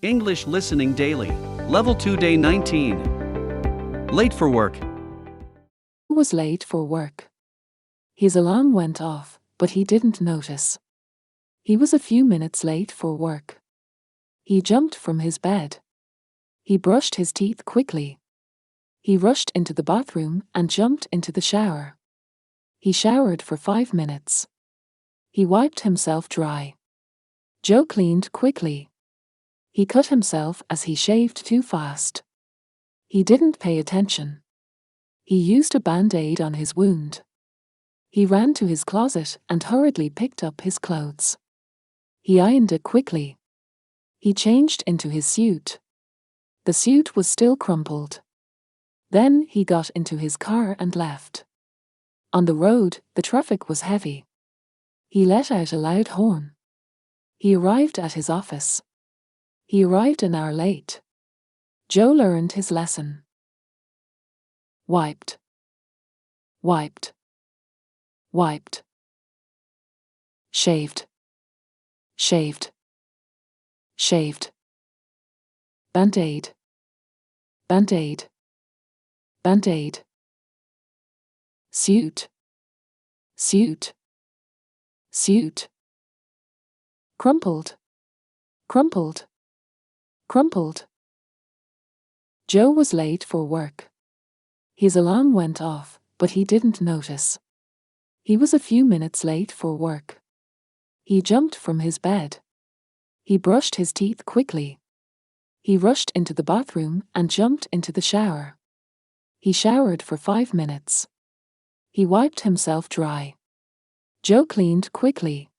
English Listening Daily. Level 2 Day 19. Late for work. He was late for work. His alarm went off, but he didn't notice. He was a few minutes late for work. He jumped from his bed. He brushed his teeth quickly. He rushed into the bathroom and jumped into the shower. He showered for 5 minutes. He wiped himself dry. Joe cleaned quickly. He cut himself as he shaved too fast. He didn't pay attention. He used a band-aid on his wound. He ran to his closet and hurriedly picked up his clothes. He ironed it quickly. He changed into his suit. The suit was still crumpled. Then he got into his car and left. On the road, the traffic was heavy. He let out a loud horn. He arrived at his office. He arrived an hour late. Joe learned his lesson. Wiped. Wiped. Wiped. Shaved. Shaved. Shaved. Band-aid. Band-aid. Band-aid. Suit. Suit. Suit. Crumpled. Crumpled. Crumpled. Joe was late for work. His alarm went off, but he didn't notice. He was a few minutes late for work. He jumped from his bed. He brushed his teeth quickly. He rushed into the bathroom and jumped into the shower. He showered for 5 minutes. He wiped himself dry. Joe cleaned quickly.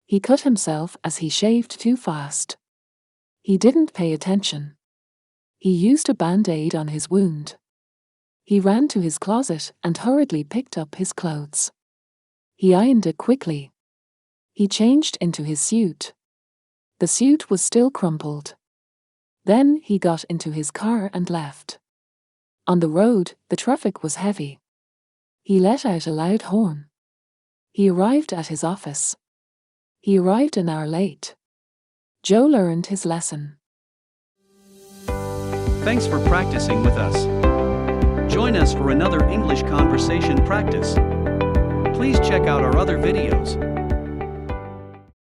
He cut himself as he shaved too fast. He didn't pay attention. He used a band-aid on his wound. He ran to his closet and hurriedly picked up his clothes. He ironed it quickly. He changed into his suit. The suit was still crumpled. Then he got into his car and left. On the road, the traffic was heavy. He let out a loud horn. He arrived at his office. He arrived an hour late. Joe learned his lesson. Thanks for practicing with us. Join us for another English conversation practice. Please check out our other videos.